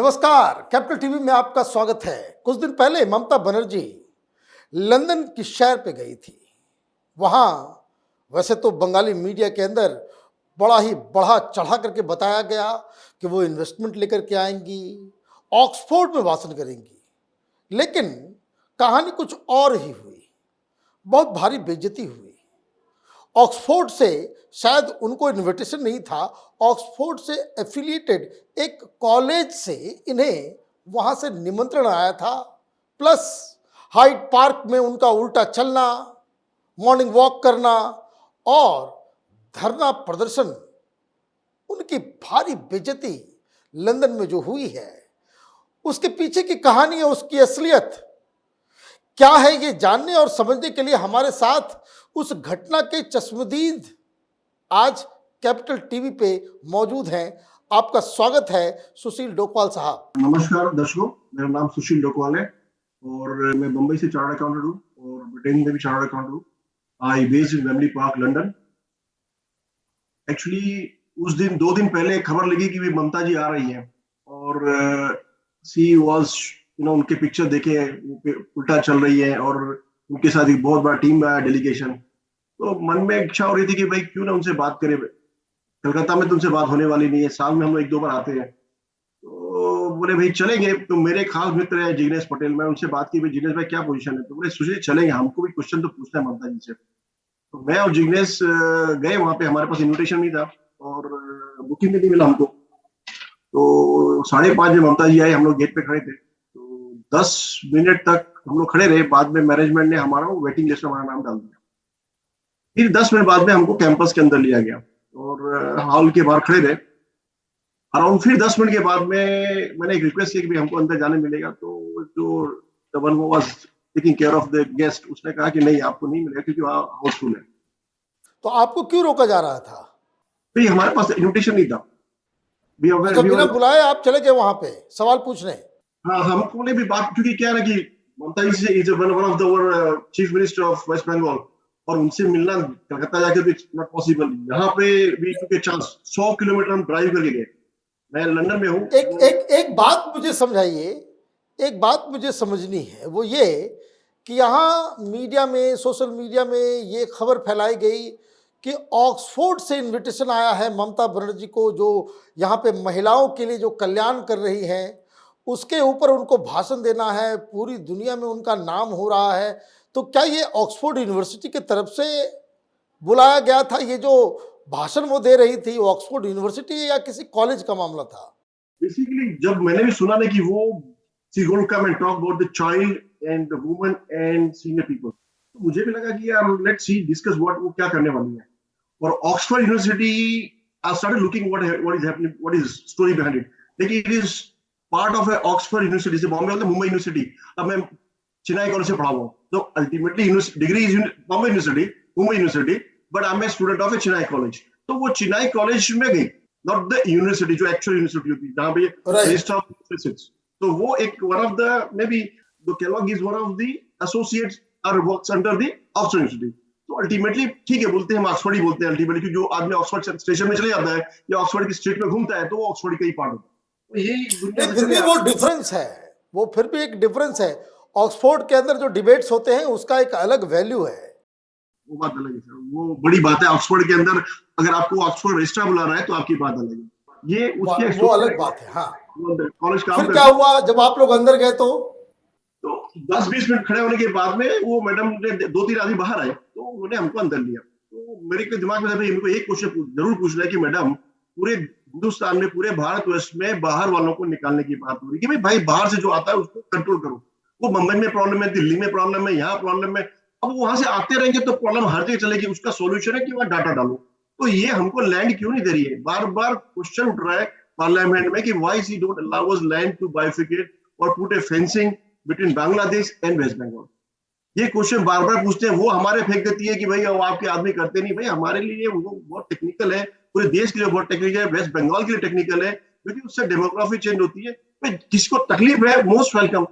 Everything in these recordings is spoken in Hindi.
नमस्कार, कैपिटल टीवी में आपका स्वागत है। कुछ दिन पहले ममता बनर्जी लंदन की सैर पे गई थी। वहाँ वैसे तो बंगाली मीडिया के अंदर बड़ा ही बढ़ा चढ़ा करके बताया गया कि वो इन्वेस्टमेंट लेकर के आएंगी, ऑक्सफोर्ड में भाषण करेंगी। लेकिन कहानी कुछ और ही हुई, बहुत भारी बेइज्जती हुई। ऑक्सफोर्ड से शायद उनको इनविटेशन नहीं था, ऑक्सफोर्ड से एफिलिएटेड एक कॉलेज से इन्हें वहां से निमंत्रण आया था। प्लस हाइड पार्क में उनका उल्टा चलना, मॉर्निंग वॉक करना और धरना प्रदर्शन, उनकी भारी बेइज्जती लंदन में जो हुई है, उसके पीछे की कहानी है, उसकी असलियत क्या है, ये जानने और समझने के लिए हमारे साथ उस घटना के चश्मदीद आज कैपिटल टीवी पे मौजूद हैं। आपका स्वागत है सुशील डोकवाल साहब। नमस्कार दर्शकों, मेरा नाम सुशील डोकवाल है और मैं मुंबई से चार्टर्ड अकाउंटेंट हूँ और ब्रिटेन में भी चार्टर्ड अकाउंटेंट हूँ। आई based in Wembley park London. Actually उस दिन 2 दिन पहले खबर लगी कि ममता जी आ रही हैं और सी वाज उनके पिक्चर देखे उल्टा चल रही है और उनके साथ एक बहुत बड़ा टीम आया, डेलीगेशन। तो मन में इच्छा हो रही थी कि भाई क्यों ना उनसे बात करें। कलकत्ता में तो उनसे बात होने वाली नहीं है, साल में हम लोग 1-2 बार आते हैं। तो बोले भाई चलेंगे। तो मेरे खास मित्र है जिग्नेश पटेल, मैं उनसे बात की भाई जिग्नेश भाई क्या पोजीशन है। तो बोले सुशील चलेंगे, हमको भी क्वेश्चन तो पूछना है ममता जी से। तो मैं और जिग्नेश गए वहां पे। हमारे पास इन्विटेशन नहीं था और बुकिंग भी नहीं मिला हमको। तो 5:30 बजे ममता जी आए, हम लोग गेट पे खड़े थे। तो 10 मिनट तक हम लोग खड़े रहे। बाद में मैनेजमेंट ने हमारा वेटिंग लिस्ट में हमारा नाम डाल दिया। फिर 10 मिनट बाद में हमको कैंपस के अंदर लिया गया और हॉल के बाहर खड़े रहे। अराउंड फिर 10 मिनट के बाद में मैंने एक रिक्वेस्ट की कि हमको अंदर जाने मिलेगा। तो जो the one who was taking care of the guest, उसने कहा कि नहीं आपको नहीं मिलेगा क्योंकि वहाँ हाउसफुल है। तो आपको क्यों रोका जा रहा था? भाई हमारे पास इन्विटेशन नहीं था। अच्छा, बिना बुलाए आप चले गए वहां पे सवाल पूछने? हाँ, हमको ने भी बात, क्योंकि क्या है ना कि ममता जी से is one of the chief minister of West Bengal और उनसे मिलना कलकत्ता जाकर भी नॉट पॉसिबल। यहाँ पे भी क्योंकि चांस 100 किलोमीटर हम ड्राइव करके गए। मैं लंदन में हूँ। एक बात मुझे समझाइए, एक बात मुझे समझनी है, वो ये कि यहाँ मीडिया में, सोशल मीडिया में ये खबर फैलाई गई कि ऑक्सफोर्ड से इनविटेशन आया है ममता बनर्जी को, जो यहाँ पे महिलाओं के लिए जो कल्याण कर रही हैं, उसके ऊपर उनको भाषण देना है, पूरी दुनिया में उनका नाम हो रहा है। तो क्या ये ऑक्सफोर्ड यूनिवर्सिटी की तरफ से बुलाया गया था? ये जो भाषण वो दे रही थी ऑक्सफोर्ड यूनिवर्सिटी या किसी कॉलेज का मामला था? बेसिकली जब मैंने भी सुना ना कि वो she going to come and talk about the child and the woman and senior people, तो मुझे भी लगा कि यार लेट्स सी डिस्कस व्हाट वो क्या करने वाली है। और Oxford university, I started looking what is happening, what is story behind it. देखिए it is part of Oxford university से बॉम्बे और मुंबई यूनिवर्सिटी। अब मैं चेन्नई कॉलेज से पढ़ा हुआ हूँ, तो ultimately degree is Bombay university, Mumbai university, but I am a student of a Chennai college. तो वो चेन्नई कॉलेज में गई, नॉट द यूनिवर्सिटी जो एक्चुअल यूनिवर्सिटी होती है जहां पे लिस्ट ऑफ प्रोफेसर्स। तो वो एक one of the maybe the Kellogg is one of the associates और works under the Oxford university. तो अल्टीमेटली ठीक है, बोलते हैं हम ऑक्सफोर्ड ही बोलते हैं अल्टीमेटली, क्योंकि जो आदमी ऑक्सफोर्ड स्टेशन में चले जाता है या ऑक्सफोर्ड की स्ट्रीट में घूमता है तो वो ऑक्सफोर्ड का ही पार्ट होता है। तो यही फिर भी वो डिफरेंस है, वो फिर भी एक डिफरेंस है। ऑक्सफोर्ड के अंदर जो डिबेट्स होते हैं उसका एक अलग वैल्यू है। वो बात अलग है सर, वो बड़ी बात है। ऑक्सफोर्ड के अंदर अगर आपको ऑक्सफोर्ड रजिस्ट्रार बुला रहा है तो आपकी बात अलग है, ये उसके वो अलग बात है। हाँ, कॉलेज काम फिर क्या हुआ जब आप लोग अंदर गए? तो 10-20 मिनट खड़े होने के बाद में वो मैडम ने 2-3 आदमी बाहर आए तो उन्होंने हमको अंदर लिया। तो मेरे के दिमाग में भाई इनको एक क्वेश्चन जरूर पूछना है कि मैडम पूरे हिंदुस्तान में, पूरे भारतवर्ष में बाहर वालों को निकालने की बात हो रही है कि भाई बाहर से जो आता है उसको कंट्रोल करो। वो मुंबई में प्रॉब्लम है, दिल्ली में प्रॉब्लम है, यहाँ प्रॉब्लम है। अब वहां से आते रहेंगे तो प्रॉब्लम हर जगह चलेगी। उसका सोल्यूशन है कि वहां डाटा डालो। तो ये हमको लैंड क्यों नहीं दे रही है? बार बार क्वेश्चन उठ रहा है पार्लियामेंट में कि why she don't allow us land to bifurcate और put a fencing between Bangladesh and West Bengal. ये क्वेश्चन बार बार पूछते हैं। वो हमारे फेंक देती है कि भाई वो आपके आदमी करते नहीं। भाई हमारे लिए वो बहुत टेक्निकल है, पूरे देश के लिए बहुत टेक्निकल है, वेस्ट बंगाल के लिए टेक्निकल है, क्योंकि उससे डेमोग्राफी चेंज होती है। भाई किसको तकलीफ है, मोस्ट वेलकम।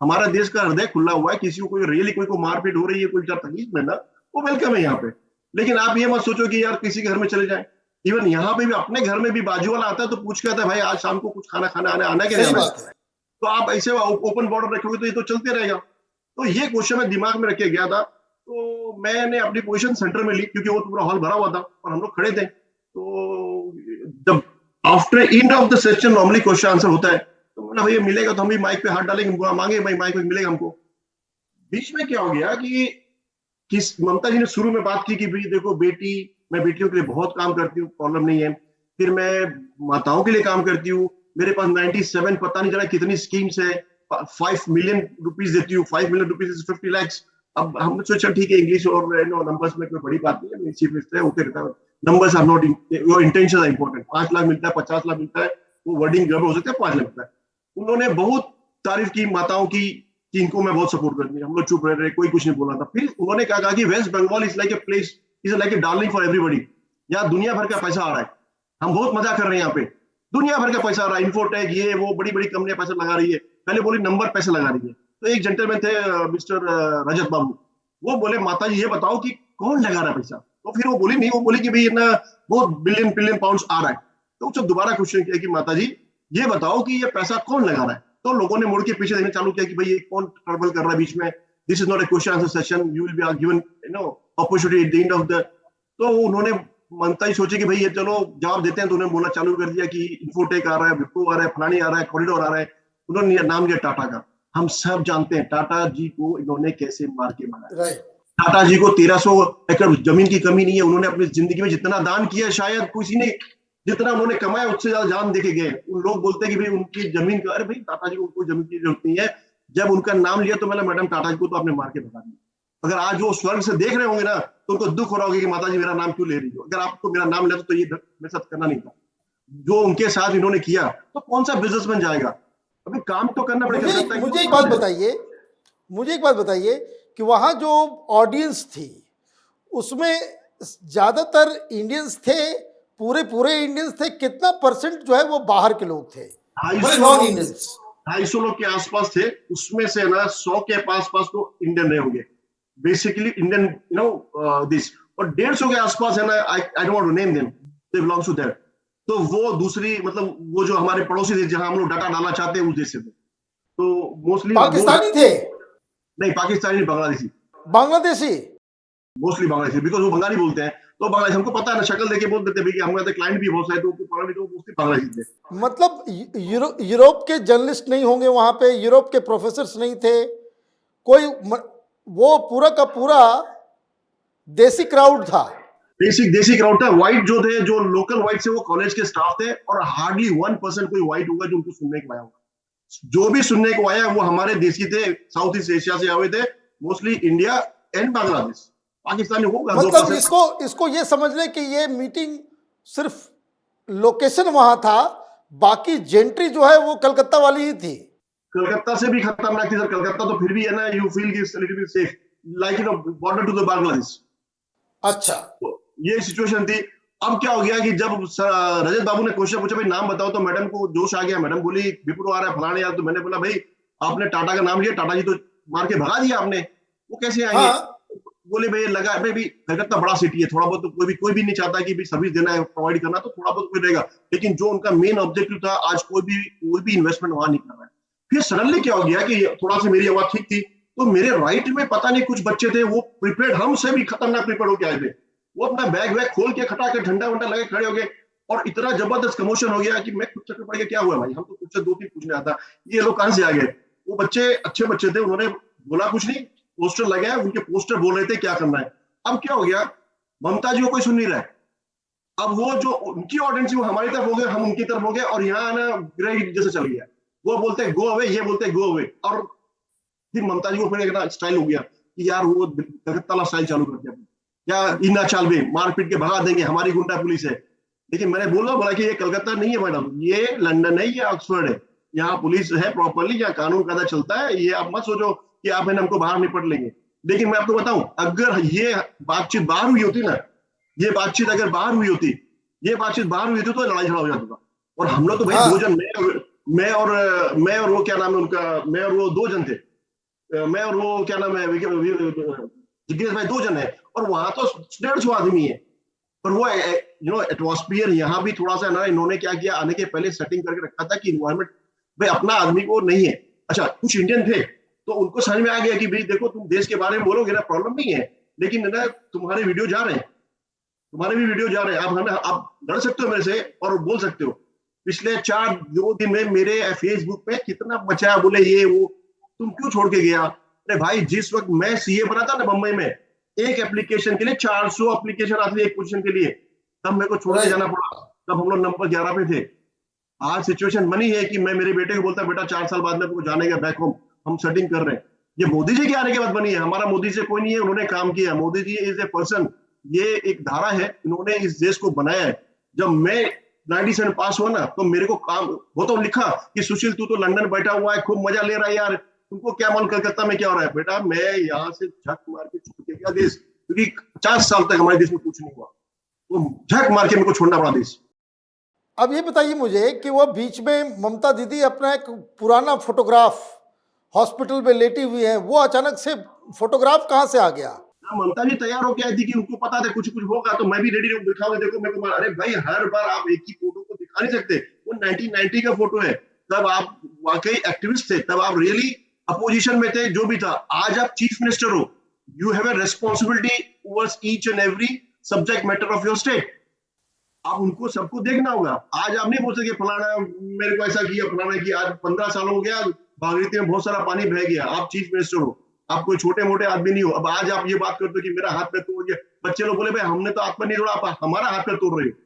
हमारा देश का हृदय खुला हुआ है, किसी को कोई रियली कोई को मारपीट हो रही है, कोई तकलीफ में ना, वो वेलकम है यहाँ पे। लेकिन आप ये मत सोचो कि यार किसी के घर में चले जाए, इवन यहाँ पे भी अपने घर में भी बाजू वाला आता है तो पूछ के आता है, भाई आज शाम को कुछ खाना खाना आना है कि नहीं सही आना बात है? है। तो आप ऐसे ओपन बॉर्डर रखोगे तो ये तो चलते रहेगा। तो ये क्वेश्चन मैं दिमाग में रख के गया था, तो मैंने अपनी पोजीशन सेंटर में ली क्योंकि वो पूरा हॉल भरा हुआ था और हम लोग खड़े थे। तो जब after end of the session normally question answer होता है, तो बोला भैया मिलेगा तो हम भी माइक पे हाथ डालेंगे, मांगे भाई माइक मिलेगा हमको। बीच में क्या हो गया कि ममता जी ने शुरू में बात की कि भाई देखो बेटी, मैं बेटियों के लिए बहुत काम करती हूँ, प्रॉब्लम नहीं है। फिर मैं माताओं के लिए काम करती हूँ, मेरे पास 97 पता नहीं जरा कितनी स्कीम्स है, 5 मिलियन रुपीज देती हूँ, 5 मिलियन रुपीज इज 50 lakhs। अब हमने सोचा ठीक है, इंग्लिश और नंबर्स में कोई बड़ी बात नहीं है, चीफ मिनिस्टर है, होते रहता है, numbers are not, your intention are important. 5 lakh मिलता है, 50 लाख मिलता है, वो वर्डिंग हो सकता है, 5 लाख मिलता है। उन्होंने बहुत तारीफ की माताओं की कि इनको मैं बहुत सपोर्ट करती हूँ। हम लोग चुप रह रहे, कोई कुछ नहीं बोला था। फिर उन्होंने कहा कि West Bengal is like a place, is like a darling for everybody. यहाँ दुनिया भर का पैसा आ रहा है, हम बहुत मजा कर रहे हैं यहाँ पे, दुनिया भर का पैसा आ रहा है, इन्फोटेक ये वो बड़ी बड़ी कंपनियां पैसा लगा रही है। पहले बोली नंबर पैसे लगा रही है। तो एक जेंटलमैन थे मिस्टर रजत बाबू, वो बोले माता जी ये बताओ कि कौन लगा रहा है पैसा? तो फिर वो बोली नहीं, वो बोली कि भाई ना बहुत बिलियन बिलियन पाउंड्स आ रहा है। तो जब दोबारा क्वेश्चन किया कि माता जी ये बताओ कि ये पैसा कौन लगा रहा है, तो लोगों ने मुड़ के पीछे देखना चालू किया कि भाई ये कौन ट्रबल कर रहा है बीच में, this is not a question answer session, you will be given opportunity at the end of the. तो उन्होंने ममता जी सोचे कि भाई ये चलो जवाब देते हैं, तो उन्होंने बोला चालू कर दिया कि इन्फोटेक आ रहा है, विप्रो आ रहा है, फलानी आ रहा है, कॉरिडोर आ रहा है। उन्होंने नाम लिया टाटा का। हम सब जानते हैं टाटा जी को इन्होंने कैसे मार के बनाया। राइट। टाटा जी को 1300 एकड़ जमीन की कमी नहीं है। उन्होंने अपनी जिंदगी में जितना दान किया शायद किसी ने, जितना उन्होंने कमाया उससे ज्यादा जान देके गए। उन लोग बोलते हैं कि भाई उनकी जमीन का, अरे भाई टाटा जी को कोई जमीन की जरूरत नहीं है। जब उनका नाम लिया तो मैंने मैडम टाटा जी को तो आपने मार के बता दिया। अगर आज वो स्वर्ग से देख रहे होंगे ना तो उनको दुख हो रहा होगा कि माता जी मेरा नाम क्यों ले रही हो। अगर आपको मेरा नाम लेता तो ये मेरे साथ करना नहीं था। जो उनके साथ इन्होंने किया, तो कौन सा बिजनेस बन जाएगा? अभी काम तो करना पड़ेगा। मुझे एक बात बताइए, मुझे एक बात बताइए कि वहाँ जो ऑडियंस थी उसमें ज्यादातर इंडियंस थे, पूरे पूरे इंडियंस थे? कितना परसेंट जो है वो बाहर के लोग थे, नॉन इंडियंस? 250 लोग के आसपास थे। उसमें से ना 100 के पास तो इंडियन रहे होंगे, बेसिकली इंडियन दिस। और 150 के आसपास है ना, I don't want to name them, they belongs to that. तो वो दूसरी, मतलब वो जो हमारे पड़ोसी थे जहां हम लोग डाटा डालना चाहते हैं उस देश से थे। तो मोस्टली पाकिस्तानी थे? नहीं, पाकिस्तानी, बांग्लादेशी। बांग्लादेशी? मोस्टली बांग्लादेशी, बिकॉज वो बंगाली बोलते हैं। तो बांग्लादेश हमको पता है ना, शक्ल देके बोल देते कि हमारे क्लाइंट भी बहुत सारे, तो पता नहीं, तो मोस्टली बांग्लादेशी थे। मतलब यूरोप के जर्नलिस्ट नहीं होंगे वहां पे, यूरोप के प्रोफेसर्स नहीं थे कोई, वो पूरा का पूरा देसी क्राउड था? देसी क्राउड था। व्हाइट जो थे, जो लोकल व्हाइट थे, वो कॉलेज के स्टाफ थे, और हार्डली 1% कोई व्हाइट होगा जो उनको सुनने को आया होगा। जो भी सुनने को आया वो हमारे देसी थे, साउथ ईस्ट एशिया से आए थे, mostly India and Bangladesh. Pakistani होगा मतलब इसको ये समझ ले कि ये मीटिंग सिर्फ लोकेशन वहां था, बाकी जेंट्री जो है वो कलकत्ता वाली ही थी। कलकत्ता से भी खतरनाक थी सर। कलकत्ता तो फिर भी है ना, you feel little bit safe, like border to the Bangladesh. अच्छा, तो ये सिचुएशन थी। अब क्या हो गया कि जब रजत बाबू ने क्वेश्चन पूछा भाई नाम बताओ, तो मैडम को जोश आ गया। मैडम बोली विप्रो आ रहा है, फलाने यार। तो मैंने बोला भाई आपने टाटा का नाम लिया, टाटा जी तो मार के भगा दिया आपने, वो कैसे आएंगे? हाँ। बोले भाई लगा भाई भी कलकत्ता बड़ा सिटी है, थोड़ा बहुत तो कोई भी नहीं चाहता कि सर्विस देना है, प्रोवाइड करना, तो थोड़ा बहुत कोई रहेगा। लेकिन जो उनका मेन ऑब्जेक्टिव था, आज कोई भी इन्वेस्टमेंट वहां नहीं कर रहा है। फिर सडनली क्या हो गया कि थोड़ा सी मेरी आवाज ठीक थी, तो मेरे राइट में पता नहीं कुछ बच्चे थे, वो प्रिपेयर्ड, हमसे भी खतरनाक प्रिपेयर्ड होके आए थे। वो अपना बैग वैग खोल के खटा के ठंडा वंडा लगे खड़े हो गए, और इतना जबरदस्त कमोशन हो गया कि मैं खुद चक्कर पड़ गया, क्या हुआ भाई, हम तो कुछ से 2-3 पूछने आता, ये लोग कहां से आ गए? वो बच्चे अच्छे बच्चे थे, उन्होंने बोला कुछ नहीं, पोस्टर लगे, उनके पोस्टर बोल रहे थे क्या करना है। अब क्या हो गया, ममता जी को कोई सुन नहीं रहा है। अब वो जो उनकी ऑडियंस वो हमारी तरफ हो गए, हम उनकी तरफ हो गए, और यहाँ ना ग्रे जैसे चल गया। वो बोलते हैं गो अवे, ये बोलते हैं गो अवे। और फिर ममता जी को फिर एक स्टाइल हो गया कि यार वो कलकत्ता स्टाइल चालू कर दिया, या इन्ना चालवे मार पीट के भगा देंगे, हमारी गुंडा पुलिस है। लेकिन मैंने बोला कि ये कलकत्ता नहीं है मैडम, ये लंदन है, ये ऑक्सफोर्ड है, यहाँ पुलिस है प्रॉपरली, यहाँ कानून कायदा चलता है। ये आप मत सोचो कि आप हमको बाहर निपट लेंगे। लेकिन मैं आपको बताऊं, अगर ये बातचीत बाहर हुई होती ना, ये बातचीत अगर बाहर हुई होती, तो लड़ाई झगड़ा हो जाता था। और हम लोग तो भाई 2 जन, मैं और वो क्या नाम है उनका, मैं और वो 2 जन थे, मैं और वो क्या नाम है जिज्ञेश भाई, 2 जन है, और वहां तो 150 आदमी है। पर वो एटमॉस्फियर यहाँ भी थोड़ा सा ना, इन्होंने क्या किया, आने के पहले सेटिंग करके रखा था कि इन्वायरमेंट भाई अपना आदमी को नहीं है। अच्छा, कुछ इंडियन थे तो उनको समझ में आ गया कि भाई देखो तुम देश के बारे में बोलोगे ना, प्रॉब्लम नहीं है, लेकिन ना तुम्हारे वीडियो जा रहे हैं, तुम्हारे भी वीडियो जा रहे हैं, आप लड़ सकते हो मेरे से और बोल सकते हो। पिछले 2 दिन में मेरे फेसबुक पे कितना बचा, बोले ये वो, तुम क्यों छोड़ के गया? अरे भाई, जिस वक्त मैं सीए बना था ना बम्बई में, एक एप्लीकेशन के लिए 400 एप्लीकेशन आती है एक पोजीशन के लिए, तब मेरे को छोड़ के जाना पड़ा, तब हम लोग नंबर 11 पे थे। आज सिचुएशन बनी है कि मैं मेरे बेटे को बोलता, बेटा 4 साल बाद में तुमको जाने का बैक होम, हम सेटिंग कर रहे हैं। ये मोदी जी के आने के बाद बनी है, हमारा मोदी से कोई नहीं है, उन्होंने काम किया। Modi ji is a person, ये एक धारा है, इन्होंने इस देश को बनाया है। जब मैं 97 पास हुआ ना, तो मेरे को काम वो तो लिखा कि सुशील तू तो लंदन बैठा हुआ है, खूब मजा ले रहा है यार, तुमको क्या मालूम कलकत्ता में क्या हो रहा है। बेटा मैं यहाँ से झक मार के छूट के गया देश, क्योंकि 50 साल तक हमारे देश में कुछ नहीं हुआ, तो झक मार के मेरे को छोड़ना पड़ा देश। अब ये बताइए मुझे कि वो बीच में ममता दीदी अपना एक पुराना फोटोग्राफ हॉस्पिटल में लेटी हुई है, वो अचानक से फोटोग्राफ कहाँ से आ गया? ममता जी तैयार हो गया थी कि उनको पता था कुछ कुछ होगा, तो मैं भी रेडी रहूं, दिखाओगे देखो मेरे को। अरे भाई, हर बार आप एक ही फोटो को दिखा नहीं सकते, वो 1990 का फोटो है, तब आप वाकई एक्टिविस्ट थे, तब आप रियली अपोजिशन में थे, जो भी था। आज आप चीफ मिनिस्टर हो, you have a responsibility towards each and every subject matter of your state. आप उनको सबको देखना होगा। आज आप नहीं बोल सकते फलाना मेरे को ऐसा किया, फलाना किया। आज 15 साल हो गया, भागीरथी में बहुत सारा पानी बह गया, आप चीफ मिनिस्टर हो, आप कोई छोटे मोटे आदमी नहीं हो। अब आज आप ये बात करते हो कि मेरा हाथ पैर तोड़ गया, बच्चे लोग बोले भाई हमने तो हाथ पैर नहीं तोड़ा, आप हमारा हाथ पैर तोड़ रहे हो।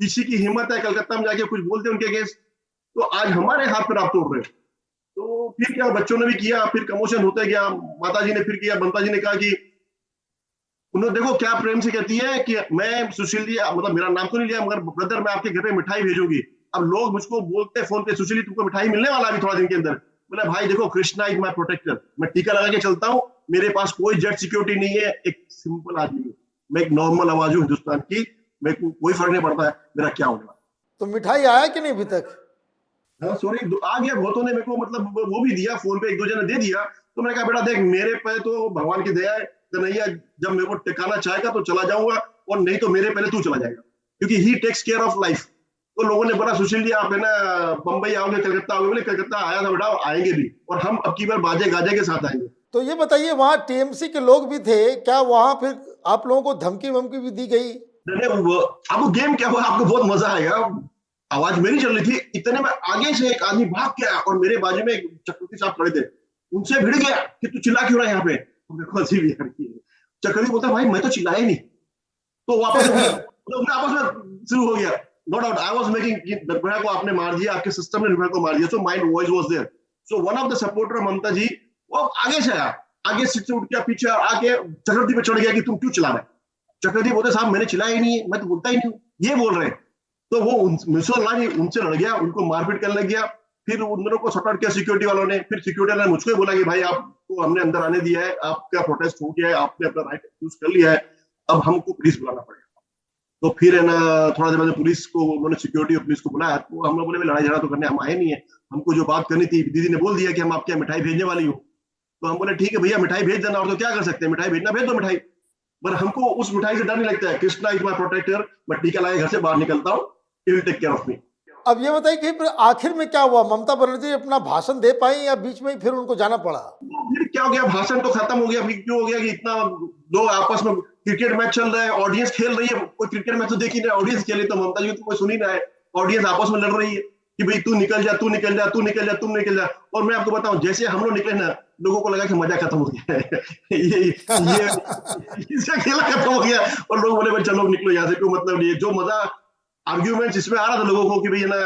किसी की हिम्मत है कलकत्ता में जाके कुछ बोलते उनके अगेंस्ट, तो आज हमारे हाथ पैर आप तोड़ रहे हो। तो फिर क्या, बच्चों ने भी किया, फिर कमोशन होता गया, माता जी ने फिर किया, ममता जी ने कहा कि उन्होंने देखो क्या प्रेम से कहती है कि मैं सुशील जी, मतलब मेरा नाम तो नहीं लिया, मगर ब्रदर मैं आपके घर पे मिठाई भेजूंगी। अब लोग मुझको बोलते हैं फोन पे, सुशील जी तुमको मिठाई मिलने वाला अभी थोड़ा दिन के अंदर। बोला भाई देखो, कृष्णा इज माय प्रोटेक्टर, मैं टीका लगा के चलता हूँ, मेरे पास कोई जेट सिक्योरिटी नहीं है, एक सिंपल आदमी हूँ, मैं एक नॉर्मल आवाज हूँ हिंदुस्तान की, मेरे को कोई फर्क नहीं पड़ता है मेरा क्या होगा। तो मिठाई आया कि नहीं अभी तक? हाँ सॉरी, आ गया, बहुतों ने मेरे को मतलब वो भी दिया, फोन पे 1-2 जने दे दिया। तो मैंने कहा बेटा देख, मेरे पे तो भगवान की दया है, कन्हैया जब मेरे को टिकाना चाहेगा तो चला जाऊंगा, और नहीं तो मेरे पहले तू चला जाएगा, क्योंकि ही टेक्स केयर ऑफ लाइफ। तो लोगों ने बोला सुशील जी आप है ना बंबई आओगे, कलकत्ता आओगे? बोले कलकत्ता आया था बेटा, आएंगे भी, और हम अब की बार बाजे गाजे के साथ आएंगे। तो ये बताइए, वहाँ टीएमसी के लोग भी थे क्या? वहाँ फिर आप लोगों को धमकी वमकी भी दी गई? अब गेम क्या हुआ, आपको बहुत मजा आएगा। आवाज मेरी चल रही थी, इतने में आगे से एक आदमी भाग के आया, और मेरे बाजू में एक चक्रवर्ती साहब खड़े थे, उनसे भिड़ गया कि तू चिल्ला क्यों रहा है यहाँ पे। मेरे को हंसी भी आ रही है। चक्रवर्ती बोलता भाई मैं तो चिल्लाया नहीं, तो वापस आपस में शुरू हो गया। No doubt I was making, Nirbhaya को आपने मार दिया, आपके सिस्टम ने निर्भया को मार दिया, so mind voice was there. So one of the supporter Mamata ji वो आगे से आया, आगे से उठ के पीछे आके चक्रवर्ती पे चढ़ गया कि तुम क्यों चिल्ला रहे? चक्रवर्ती बोलते साहब मैंने चिल्लाया ही नहीं है, मैं तो बोलता ही नहीं हूँ, ये बोल रहे हैं। तो वो उनसे लड़ गया, उनको मारपीट करने लग गया। फिर उन दोनों को सॉर्ट आउट किया सिक्योरिटी वालों ने। फिर सिक्योरिटी वालों ने मुझको बोला कि भाई आपको हमने अंदर आने दिया है, आपका प्रोटेस्ट हो गया है, आपने अपना राइट यूज कर लिया है, अब हमको पुलिस बुलाना पड़ेगा। तो फिर है ना थोड़ा देर बाद पुलिस को, उन्होंने सिक्योरिटी और पुलिस को बुलाया। तो हम लोग बोले लड़ाई झगड़ा तो करने हम आए नहीं है, हमको जो बात करनी थी, दीदी ने बोल दिया कि हम आपके मिठाई भेजने वाली हूँ। तो हम बोले ठीक है भैया मिठाई भेज देना, और तो क्या कर सकते हैं, मिठाई भेजना भेज दो मिठाई, पर हमको उस मिठाई से डर नहीं लगता है। कृष्णा इज माय प्रोटेक्टर, मैं टीका लगा घर से बाहर निकलता हूँ, he will take care of me. अब ये बताइए कि फिर आखिर में क्या हुआ? ममता बनर्जी अपना भाषण दे पाई या बीच में ही फिर उनको जाना पड़ा? फिर क्या हो गया, भाषण तो खत्म हो गया। फिर क्यों हो गया कि इतना लोग आपस में क्रिकेट मैच चल रहा है, ऑडियंस खेल रही है, कोई क्रिकेट मैच तो देख ही नहीं, ऑडियंस खेली, तो ममता जी तो कोई सुन ही रहा है, ऑडियंस आपस में लड़ रही है कि भाई तू निकल जा, तू निकल जा, तू निकल जा, तुम निकल जा। और मैं आपको बताऊं, जैसे हम लोग निकले ना, लोगों को लगा कि मजा खत्म हो गया है ये इसका खेला खत्म हो गया, और लोग बोले भाई चलो निकलो यहाँ से, कोई मतलब नहीं है। जो मजा आर्ग्यूमेंट्स इसमें आ रहा था लोगों को कि भाई है ना,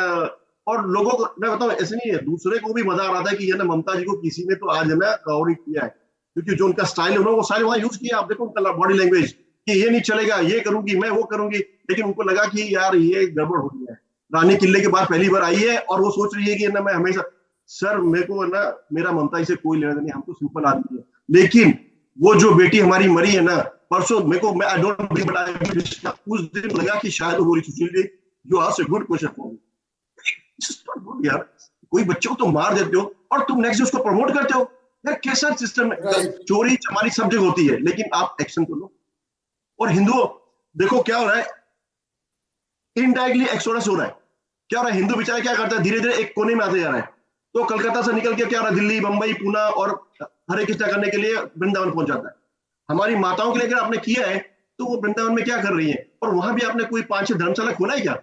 और लोगों को मैं बताऊं ऐसे नहीं है, दूसरे को भी मजा आ रहा था कि है ना ममता जी को किसी ने तो आज है ना कवर किया है, क्योंकि जो उनका स्टाइल है वो सारे वहां यूज किया। आप देखो उनका बॉडी लैंग्वेज कि ये नहीं चलेगा, ये करूंगी मैं, वो करूंगी, लेकिन उनको लगा कि यार ये गड़बड़ हो गया है। रानी किले के बाद पहली बार आई है और वो सोच रही है कि ना मैं हमेशा, सर मेरे को ना मेरा ममता जी से कोई लेना नहीं, हम तो सिंपल आदमी है, लेकिन वो जो बेटी हमारी मरी है ना परसों, मेरे को आई डोंट बट उस दिन लगा कि शायद वो बोली Sushil ji you asked a good question for me. यार कोई बच्चे को तो मार देते हो और तुम नेक्स्ट उसको प्रमोट करते हो, यार कैसा सिस्टम है? चोरी हमारी सब जगह होती है, लेकिन आप एक्शन कर लो। और हिंदुओं देखो क्या हो रहा है, इनडायरेक्टली एक्सोडस हो रहा है। क्या हो रहा है, हिंदू बेचारा क्या करता है, धीरे धीरे एक कोने में आते जा रहा है। तो कलकत्ता से निकल के क्या हो रहा है, दिल्ली, मुंबई, पुणे और हरे कृष्णा करने के लिए वृंदावन पहुंच जाता है। हमारी माताओं के लिए अगर आपने किया है तो वो वृंदावन में क्या कर रही है, और वहां भी आपने कोई 5-6 धर्मशाला खोला है क्या?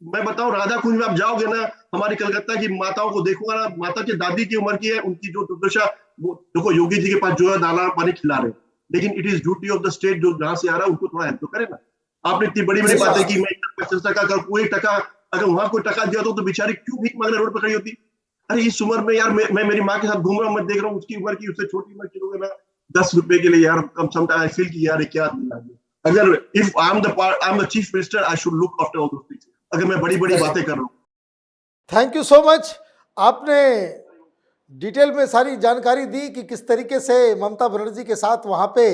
मैं बताऊं, राधा कुंज में आप जाओगे ना, हमारी कलकत्ता की माताओं को देखूंगा ना, माता की दादी की उम्र की है, उनकी जो दुर्दशा, वो देखो योगी जी के पास जो है दाना पानी खिला रहे, लेकिन it is duty of the state, जो जहां से आ रहा है उनको थोड़ा हेल्प तो करे ना। आपने इतनी बड़ी बड़ी सही बातें बात की, है। मैं 25 टका कर, कोई टका अगर वहां कोई टका दिया तो बेचारी क्यों भीख मांगने रोड पर खड़ी होती? अरे इस उम्र में यार, मैं मेरी माँ के साथ घूम रहा हूँ, मैं देख रहा हूँ उसकी उम्र की, उससे छोटी उम्र की लोग ना 10 रुपए के लिए यार, कम समटाइम आई फील कि यार क्या अगर if I am the chief minister, I should look after all those things, अगर मैं बड़ी बड़ी बातें कर रहा हूँ। Thank you so much. आपने डिटेल में सारी जानकारी दी कि किस तरीके से ममता बनर्जी के साथ वहाँ पे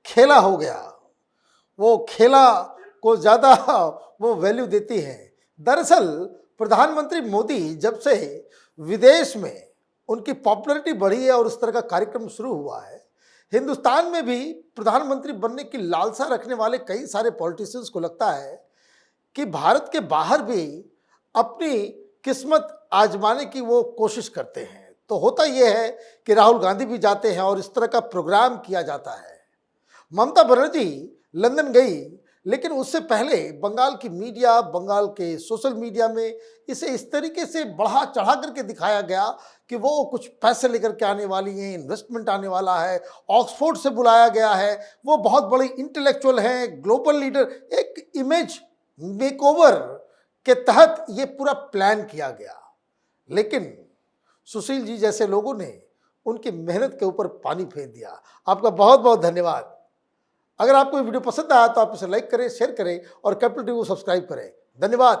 खेला हो गया। वो खेला को ज़्यादा वो वैल्यू देती हैं। दरअसल प्रधानमंत्री मोदी जब से विदेश में उनकी पॉपुलैरिटी बढ़ी है और उस तरह का कार्यक्रम शुरू हुआ है, हिंदुस्तान में भी प्रधानमंत्री बनने की लालसा रखने वाले कई सारे पॉलिटिशियंस को लगता है कि भारत के बाहर भी अपनी किस्मत आजमाने की वो कोशिश करते हैं। तो होता यह है कि राहुल गांधी भी जाते हैं और इस तरह का प्रोग्राम किया जाता है। ममता बनर्जी लंदन गई, लेकिन उससे पहले बंगाल की मीडिया, बंगाल के सोशल मीडिया में इसे इस तरीके से बढ़ा चढ़ा करके दिखाया गया कि वो कुछ पैसे लेकर के आने वाली हैं, इन्वेस्टमेंट आने वाला है, ऑक्सफोर्ड से बुलाया गया है, वो बहुत बड़ी इंटेलेक्चुअल हैं, ग्लोबल लीडर। एक इमेज मेकओवर के तहत ये पूरा प्लान किया गया, लेकिन सुशील जी जैसे लोगों ने उनकी मेहनत के ऊपर पानी फेर दिया। आपका बहुत बहुत धन्यवाद। अगर आपको ये वीडियो पसंद आया तो आप इसे लाइक करें, शेयर करें और कैपिटल टीवी को सब्सक्राइब करें। धन्यवाद।